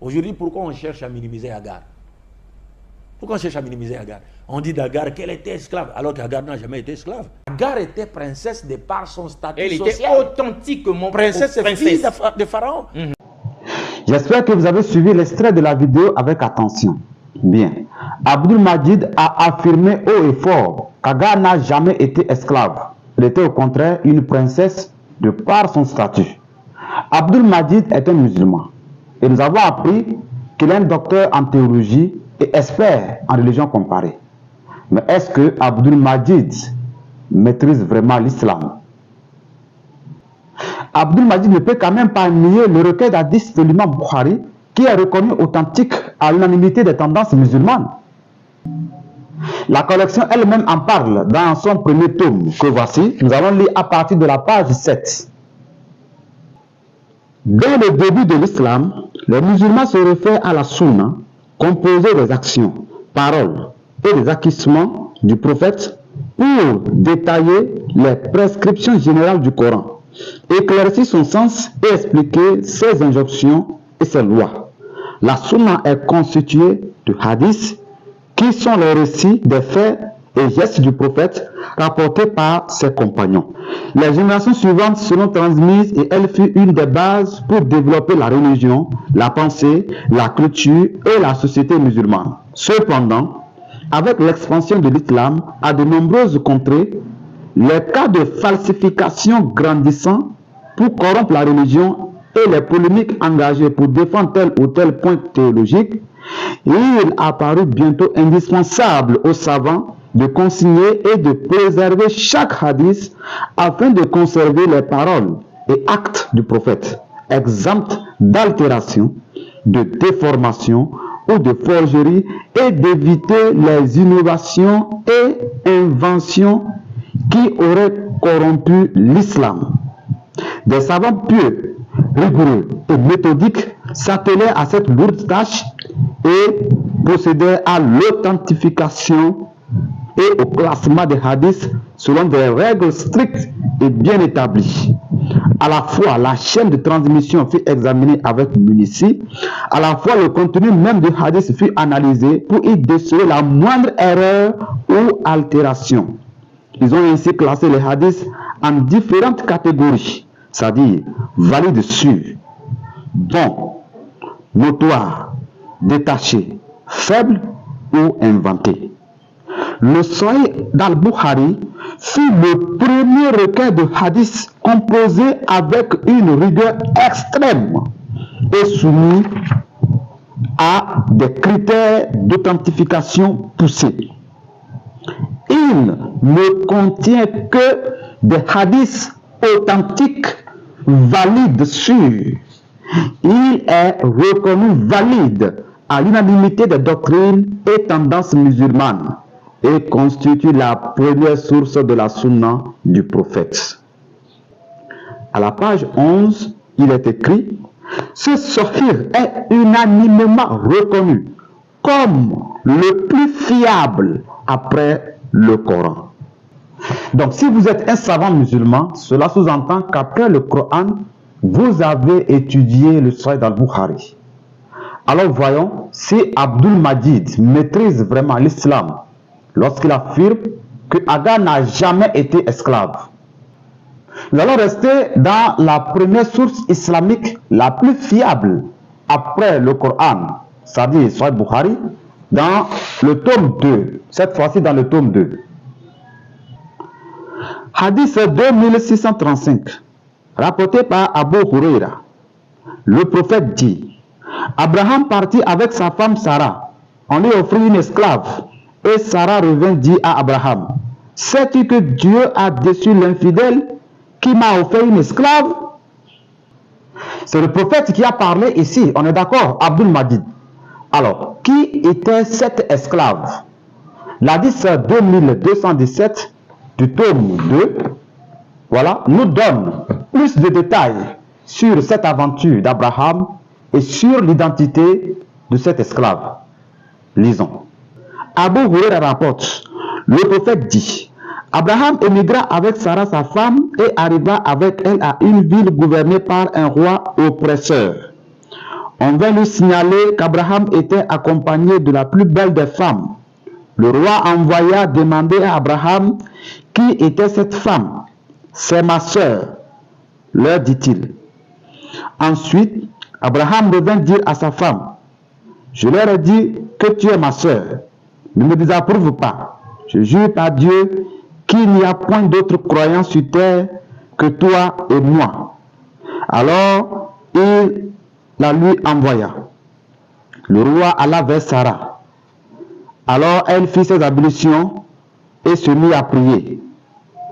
Aujourd'hui, pourquoi on cherche à minimiser Agar? Pourquoi on cherche à minimiser Agar? On dit d'Agar qu'elle était esclave, alors qu'Agar n'a jamais été esclave. Agar était princesse de par son statut social. Elle était authentiquement princesse et fille de Pharaon. J'espère que vous avez suivi l'extrait de la vidéo avec attention. Bien. Abdul Majid a affirmé haut et fort qu'Agar n'a jamais été esclave. Elle était au contraire une princesse de par son statut. Abdul Majid est un musulman. Et nous avons appris qu'il est un docteur en théologie et expert en religion comparée. Mais est-ce que Abdul Majid maîtrise vraiment l'islam? Abdul Majid ne peut quand même pas nier le recueil d'hadith de l'imam Bukhari qui est reconnu authentique à l'unanimité des tendances musulmanes. La collection elle-même en parle dans son premier tome que voici. Nous allons lire à partir de la page 7. Dès le début de l'islam, les musulmans se réfèrent à la sunna, composée des actions, paroles et des acquissements du prophète pour détailler les prescriptions générales du Coran, éclaircir son sens et expliquer ses injonctions et ses lois. La sunna est constituée de hadiths qui sont les récits des faits et gestes du prophète rapportés par ses compagnons. Les générations suivantes seront transmises et elle fut une des bases pour développer la religion, la pensée, la culture et la société musulmane. Cependant, avec l'expansion de l'islam à de nombreuses contrées, les cas de falsification grandissant pour corrompre la religion et les polémiques engagées pour défendre tel ou tel point théologique, il apparut bientôt indispensable aux savants de consigner et de préserver chaque hadith afin de conserver les paroles et actes du prophète, exempts d'altération, de déformation ou de forgerie, et d'éviter les innovations et inventions qui auraient corrompu l'islam. Des savants pieux, rigoureux et méthodiques s'attelaient à cette lourde tâche et procédaient à l'authentification et au classement des hadiths selon des règles strictes et bien établies. À la fois, la chaîne de transmission fut examinée avec minutie, à la fois le contenu même du hadith fut analysé pour y déceler la moindre erreur ou altération. Ils ont ainsi classé les hadiths en différentes catégories, c'est-à-dire valides sûrs, bons, notoires, détachés, faibles ou inventés. Le Sahih d'Al-Bukhari fut le premier recueil de hadiths composé avec une rigueur extrême et soumis à des critères d'authentification poussés. Il ne contient que des hadiths authentiques, valides, sûrs. Il est reconnu valide à l'unanimité des doctrines et tendances musulmanes et constitue la première source de la sunna du prophète. À la page 11, il est écrit: ce Sahih est unanimement reconnu comme le plus fiable après le Coran. Donc, si vous êtes un savant musulman, cela sous-entend qu'après le Coran, vous avez étudié le Sahih al-Bukhari. Alors voyons si Abdul Majid maîtrise vraiment l'islam lorsqu'il affirme que Agar n'a jamais été esclave. Nous allons rester dans la première source islamique la plus fiable après le Coran, c'est-à-dire Sahih Bukhari, dans le tome 2, cette fois-ci dans le tome 2. Hadith 2635, rapporté par Abu Huraira. Le prophète dit: Abraham partit avec sa femme Sarah. On lui offrit une esclave. Et Sarah revint dire à Abraham: sais-tu que Dieu a déçu l'infidèle qui m'a offert une esclave? C'est le prophète qui a parlé ici, on est d'accord, Abdul Majid. Alors, qui était cette esclave? L'hadith 2217 du tome 2, voilà, nous donne plus de détails sur cette aventure d'Abraham et sur l'identité de cette esclave. Lisons. Abu Huraira rapporte, le prophète dit: Abraham émigra avec Sarah sa femme et arriva avec elle à une ville gouvernée par un roi oppresseur. On vint lui signaler qu'Abraham était accompagné de la plus belle des femmes. Le roi envoya demander à Abraham qui était cette femme. C'est ma sœur, leur dit-il. Ensuite, Abraham revint dire à sa femme, je leur ai dit que tu es ma sœur. Ne me désapprouve pas. Je jure par Dieu qu'il n'y a point d'autre croyant sur terre que toi et moi. Alors, il la lui envoya. Le roi alla vers Sarah. Alors elle fit ses ablutions et se mit à prier.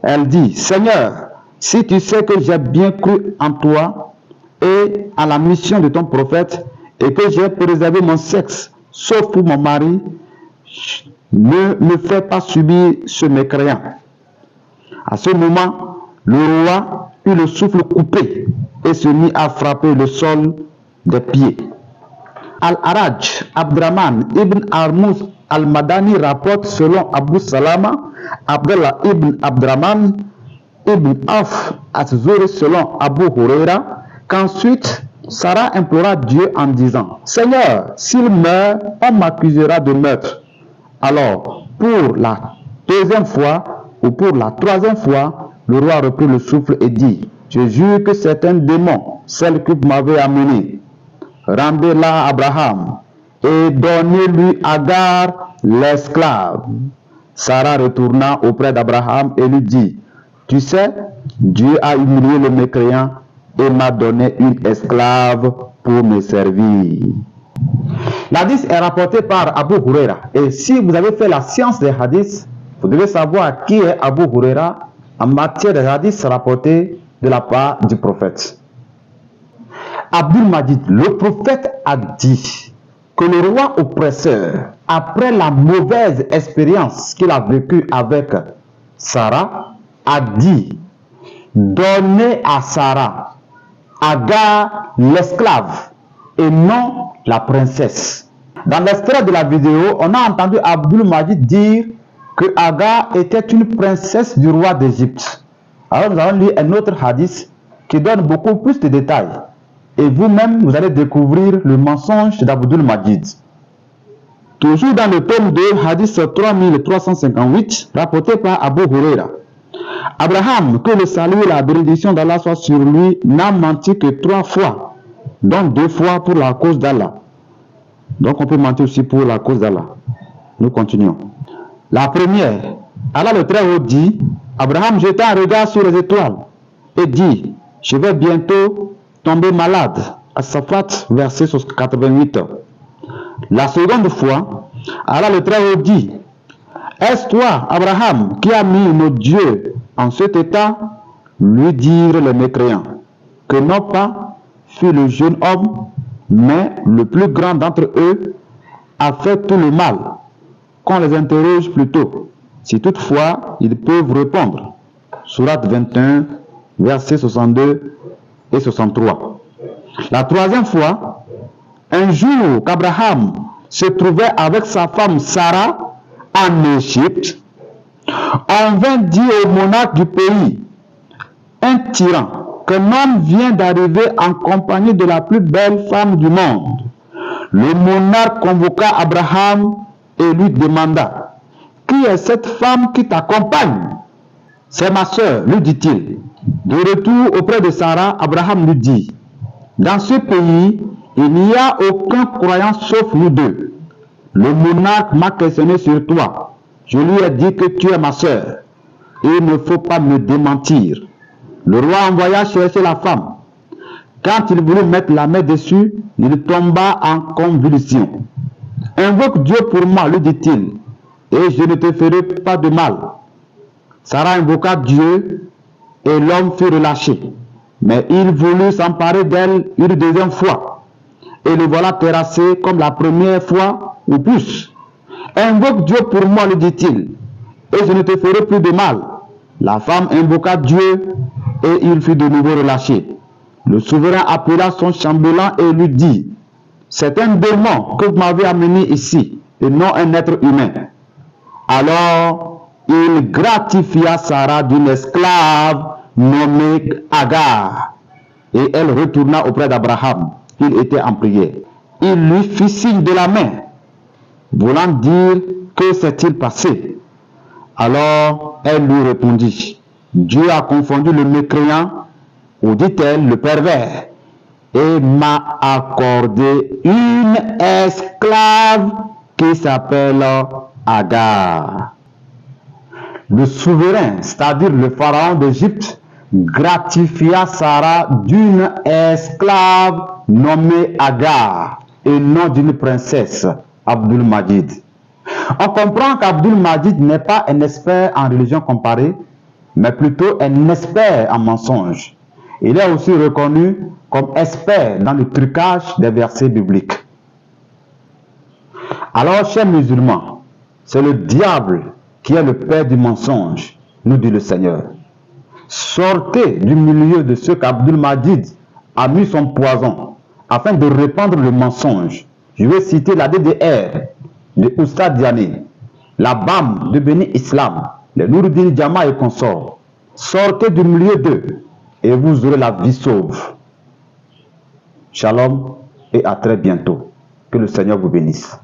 Elle dit, Seigneur, si tu sais que j'ai bien cru en toi et à la mission de ton prophète et que j'ai préservé mon sexe, sauf pour mon mari, ne me fais pas subir ce mécréant. À ce moment, le roi eut le souffle coupé et se mit à frapper le sol des pieds. Al-Haraj Abdraman ibn Armuz al-Madani rapporte selon Abu Salama, Abdallah ibn Abdraman ibn Auf az-Zuri selon Abu Huraira, qu'ensuite Sarah implora Dieu en disant, Seigneur, s'il meurt, on m'accusera de meurtre. Alors, pour la deuxième fois ou pour la troisième fois, le roi reprit le souffle et dit, je jure que c'est un démon, celle que vous m'avez amenée. Rendez-la à Abraham et donnez-lui Agar, l'esclave. Sarah retourna auprès d'Abraham et lui dit, tu sais, Dieu a humilié le mécréant et m'a donné une esclave pour me servir. L'hadith est rapporté par Abu Huraira. Et si vous avez fait la science des hadiths, vous devez savoir qui est Abu Huraira en matière des hadiths rapportés de la part du prophète. Abdul Majid, le prophète a dit que le roi oppresseur, après la mauvaise expérience qu'il a vécue avec Sarah, a dit, donnez à Sarah Agar l'esclave et non la princesse. Dans l'extrait de la vidéo, on a entendu Abdul Majid dire que Agar était une princesse du roi d'Égypte. Alors nous allons lire un autre hadith qui donne beaucoup plus de détails. Et vous-même, vous allez découvrir le mensonge d'Abdul Majid. Toujours dans le tome 2, hadith 3358, rapporté par Abu Huraira. Abraham, que le salut et la bénédiction d'Allah soient sur lui, n'a menti que 3 fois, donc 2 fois pour la cause d'Allah. Donc on peut mentir aussi pour la cause d'Allah. Nous continuons. La première, Allah le Très-Haut dit, Abraham jeta un regard sur les étoiles et dit, je vais bientôt tomber malade. As-Safat, verset 88. La seconde fois, Allah le Très-Haut dit, est-ce toi, Abraham, qui a mis nos dieux en cet état? Lui dirent les mécréants, que non pas fut le jeune homme, mais le plus grand d'entre eux a fait tout le mal. Qu'on les interroge plutôt, si toutefois ils peuvent répondre. Sourate 21, versets 62 et 63. La troisième fois, un jour qu'Abraham se trouvait avec sa femme Sarah en Égypte, on vint dire au monarque du pays, un tyran, qu'un homme vient d'arriver en compagnie de la plus belle femme du monde. Le monarque convoqua Abraham et lui demanda, qui est cette femme qui t'accompagne? C'est ma sœur, lui dit-il. De retour auprès de Sarah, Abraham lui dit, dans ce pays, il n'y a aucun croyant sauf nous deux. Le monarque m'a questionné sur toi. Je lui ai dit que tu es ma sœur. Il ne faut pas me démentir. Le roi envoya chercher la femme. Quand il voulut mettre la main dessus, il tomba en convulsion. Invoque Dieu pour moi, lui dit-il, et je ne te ferai pas de mal. Sarah invoqua Dieu et l'homme fut relâché. Mais il voulut s'emparer d'elle une deuxième fois. Et le voilà terrassé comme la première fois ou plus. Invoque Dieu pour moi, lui dit-il, et je ne te ferai plus de mal. La femme invoqua Dieu et il fut de nouveau relâché. Le souverain appela son chambellan et lui dit, c'est un démon que vous m'avez amené ici et non un être humain. Alors il gratifia Sarah d'une esclave nommée Agar et elle retourna auprès d'Abraham. qu'il était en prière. Il lui fit signe de la main, voulant dire que s'est-il passé. Alors elle lui répondit, Dieu a confondu le mécréant, ou dit-elle, le pervers, et m'a accordé une esclave qui s'appelle Agar. Le souverain, c'est-à-dire le pharaon d'Égypte, gratifia Sarah d'une esclave nommée Agar et non d'une princesse, Abdul-Majid. On comprend qu'Abdul-Majid n'est pas un expert en religion comparée, mais plutôt un expert en mensonges. Il est aussi reconnu comme expert dans le trucage des versets bibliques. Alors, chers musulmans, c'est le diable qui est le père du mensonge, nous dit le Seigneur. Sortez du milieu de ceux qu'Abdul-Majid a mis son poison afin de répandre le mensonge. Je vais citer la DDR de Oustad Diané, la BAM de Béni Islam, le Nouruddin Jama et consorts. Sortez du milieu d'eux et vous aurez la vie sauve. Shalom et à très bientôt. Que le Seigneur vous bénisse.